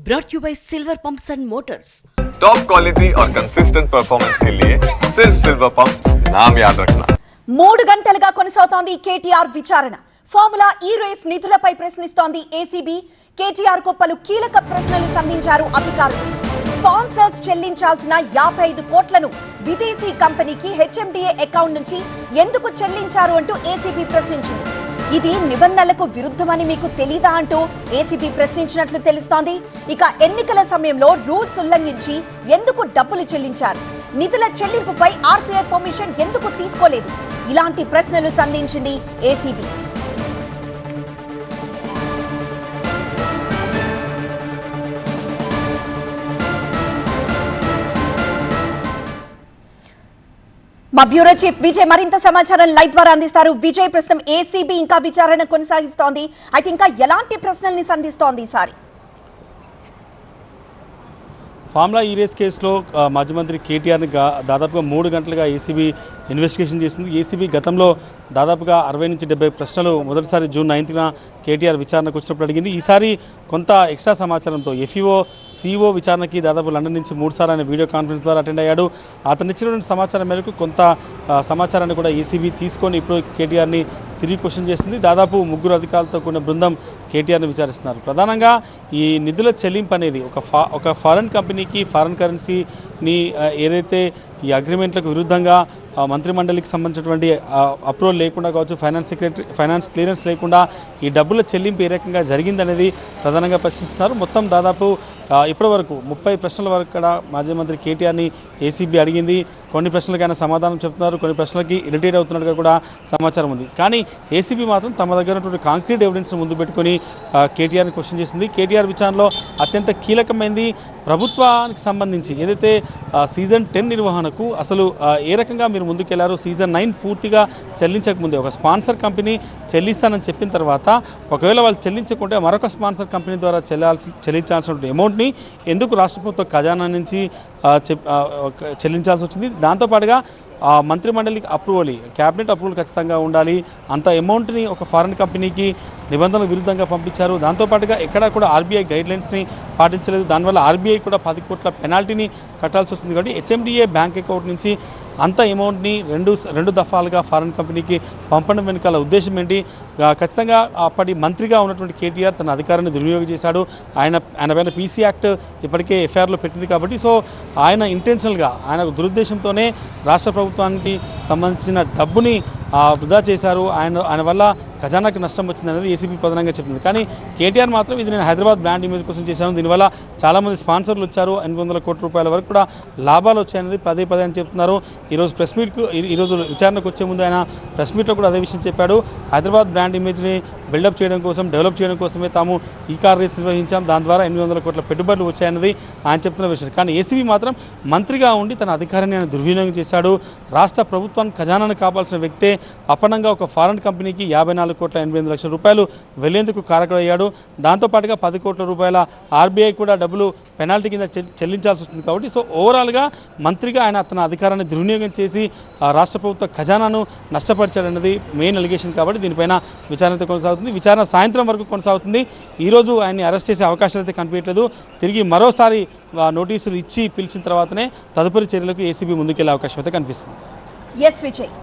brought you by Silver Pumps and Motors. Top quality और consistent performance के लिए सिर्फ सिल्वर पंप्स नाम याद रखना. 3 గంటలుగా కొనసాగుతోంది కేటీఆర్ విచారణ. ఫార్ములా ఈ రేస్ నిధులపై ప్రశ్నిస్తోంది ఏసీబీ. కేటీఆర్ కు పలు కీలక ప్రశ్నలు సంధించారు అధికారులు. స్పాన్సర్స్ చెల్లించాల్సిన 55 కోట్లను విదేశీ కంపెనీకి హెచ్ఎండిఏ అకౌంట్ నుంచి ఎందుకు చెల్లించారు అంటూ ఏసీబీ ప్రశ్నించింది. ఇది నిబంధనలకు విరుద్ధమని మీకు తెలీదా అంటూ ఏసీబీ ప్రశ్నించినట్లు తెలుస్తోంది. ఇక ఎన్నికల సమయంలో రూల్స్ ఉల్లంఘించి ఎందుకు డబ్బులు చెల్లించారు, నిధుల చెల్లింపుపై ఆర్బీఐ పర్మిషన్ ఎందుకు తీసుకోలేదు, ఇలాంటి ప్రశ్నలు సంధించింది ఏసీబీ. మా బ్యూరో చీఫ్ విజయ్ మరింత సమాచారం లైవ్ ద్వారా అందిస్తారు. విజయ్, ప్రస్తుతం ఏసీబీ ఇంకా విచారణ కొనసాగిస్తోంది. అయితే ఇంకా ఎలాంటి ప్రశ్నల్ని సంధిస్తోంది ఈసారి? ఫార్ములా ఈ రేస్ కేసులో మాజీ మంత్రి కేటీఆర్ని దాదాపుగా 3 గంటలుగా ఏసీబీ ఇన్వెస్టిగేషన్ చేసింది. ఏసీబీ గతంలో దాదాపుగా 60 నుంచి 70 ప్రశ్నలు మొదటిసారి జూన్ 9న కేటీఆర్ విచారణకు వచ్చినప్పుడు అడిగింది. ఈసారి కొంత ఎక్స్ట్రా సమాచారంతో ఎఫ్ఈఓ సిఇఓ విచారణకి దాదాపు లండన్ నుంచి 3 సార్లు ఆయన వీడియో కాన్ఫరెన్స్ ద్వారా అటెండ్ అయ్యాడు. అతను ఇచ్చినటువంటి సమాచారం మేరకు కొంత సమాచారాన్ని కూడా ఏసీబీ తీసుకొని ఇప్పుడు కేటీఆర్ని తిరిగి క్వశ్చన్ చేస్తుంది. దాదాపు 3 అధికారులతో కూడిన బృందం కేటీఆర్ని విచారిస్తున్నారు. ప్రధానంగా ఈ నిధుల చెల్లింపు అనేది ఒక ఫారెన్ కంపెనీకి ఫారెన్ కరెన్సీని ఏదైతే ఈ అగ్రిమెంట్లకు విరుద్ధంగా మంత్రిమండలికి సంబంధించినటువంటి అప్రూవల్ లేకుండా కావచ్చు, ఫైనాన్స్ క్లియరెన్స్ లేకుండా ఈ డబ్బుల చెల్లింపు ఏ రకంగా జరిగిందనేది ప్రధానంగా ప్రశ్నిస్తున్నారు. మొత్తం దాదాపు ఇప్పటి వరకు 30 ప్రశ్నల వరకు కూడా మాజీ మంత్రి కేటీఆర్ని ఏసీబీ అడిగింది. కొన్ని ప్రశ్నలకు ఆయన సమాధానం చెప్తున్నారు, కొన్ని ప్రశ్నలకి ఇరిటేట్ అవుతున్నట్టుగా కూడా సమాచారం ఉంది. కానీ ఏసీబీ మాత్రం తమ దగ్గర ఉన్నటువంటి కాంక్రీట్ ఎవిడెన్స్ ముందు పెట్టుకొని కేటీఆర్ని క్వశ్చన్ చేసింది. కేటీఆర్ విచారణలో అత్యంత కీలకమైనది ప్రభుత్వానికి సంబంధించి ఏదైతే సీజన్ 10 నిర్వహణకు అసలు ఏ రకంగా మీరు ముందుకెళ్లారు, సీజన్ 9 పూర్తిగా చెల్లించకముందే ఒక స్పాన్సర్ కంపెనీ చెల్లిస్తానని చెప్పిన తర్వాత ఒకవేళ వాళ్ళు చెల్లించకుంటే మరొక స్పాన్సర్ కంపెనీ ద్వారా చెల్లించాల్సిన అమౌంట్ని ఎందుకు రాష్ట్ర ప్రభుత్వ ఖజానా నుంచి చెల్లించాల్సి వచ్చింది. దాంతోపాటుగా మంత్రిమండలికి అప్రూవల్, క్యాబినెట్ అప్రూవల్ ఖచ్చితంగా ఉండాలి. అంత అమౌంట్ని ఒక ఫారెన్ కంపెనీకి నిబంధనలకు విరుద్ధంగా పంపించారు. దాంతోపాటుగా ఎక్కడా కూడా ఆర్బీఐ గైడ్లైన్స్ని పాటించలేదు. దానివల్ల ఆర్బీఐ కూడా 10 కోట్ల పెనాల్టీని కట్టాల్సి వచ్చింది. కాబట్టి హెచ్ఎండిఏ బ్యాంక్ అకౌంట్ నుంచి అంత అమౌంట్ని రెండు దఫాలుగా ఫారెన్ కంపెనీకి పంపడం వెనుకాల ఉద్దేశం ఏంటి? ఖచ్చితంగా అప్పటి మంత్రిగా ఉన్నటువంటి కేటీఆర్ తన అధికారాన్ని దుర్వినియోగం చేశాడు. ఆయన పైన పీసీ యాక్ట్ ఇప్పటికే ఎఫ్ఐఆర్లో పెట్టింది కాబట్టి ఆయన ఇంటెన్షనల్గా ఆయన దురుద్దేశంతోనే రాష్ట్ర ప్రభుత్వానికి సంబంధించిన డబ్బుని వృధా చేశారు. ఆయన వల్ల ఖజానాకి నష్టం వచ్చిందనేది ఏసీబీ ప్రధానంగా చెప్తుంది. కానీ కేటీఆర్ మాత్రం ఇది నేను హైదరాబాద్ బ్రాండ్ ఇమేజ్ కోసం చేశాను, దీనివల్ల చాలామంది స్పాన్సర్లు వచ్చారు, 800 కోట్ల రూపాయల వరకు కూడా లాభాలు వచ్చాయనేది పదే అని చెప్తున్నారు. ఈరోజు ప్రెస్ మీట్కు ఈరోజు విచారణకు వచ్చే ముందు ఆయన ప్రెస్ మీట్లో కూడా అదే విషయం చెప్పాడు. హైదరాబాద్ బ్రాండ్ ఇమేజ్ని బిల్డప్ చేయడం కోసం, డెవలప్ చేయడం కోసమే తాము ఈ కార్ రేస్ నిర్వహించాం, దాని ద్వారా 800 కోట్ల పెట్టుబడులు వచ్చాయన్నది ఆయన చెప్తున్న విషయం. కానీ ఏసీబీ మాత్రం మంత్రిగా ఉండి తన అధికారాన్ని ఆయన దుర్వినియోగం చేశాడు. రాష్ట్ర ప్రభుత్వానికి ఖజానాను కాపాల్సిన వ్యక్తే అపనంగా ఒక ఫారెన్ కంపెనీకి 54 కోట్ల 88 లక్షల రూపాయలు వెళ్లేందుకు కారకుడయ్యాడు. దాంతోపాటుగా 10 కోట్ల రూపాయల ఆర్బీఐ కూడా డబ్బులు పెనాల్టీ కింద చెల్లించాల్సి వచ్చింది. కాబట్టి ఓవరాల్గా మంత్రిగా ఆయన తన అధికారాన్ని దుర్వినియోగం చేసి రాష్ట్ర ప్రభుత్వ ఖజానాను నష్టపరిచాడన్నది మెయిన్ అలిగేషన్. కాబట్టి దీనిపైన విచారణతో కొనసాగుతుంది. విచారణ సాయంత్రం వరకు కొనసాగుతుంది. ఈరోజు ఆయన్ని అరెస్ట్ చేసే అవకాశాలు అయితే కనిపించట్లేదు. తిరిగి మరోసారి నోటీసులు ఇచ్చి పిలిచిన తర్వాతనే తదుపరి చర్యలకు ఏసీబీ ముందుకెళ్లే అవకాశం అయితే కనిపిస్తుంది. ఎస్ విజయ్.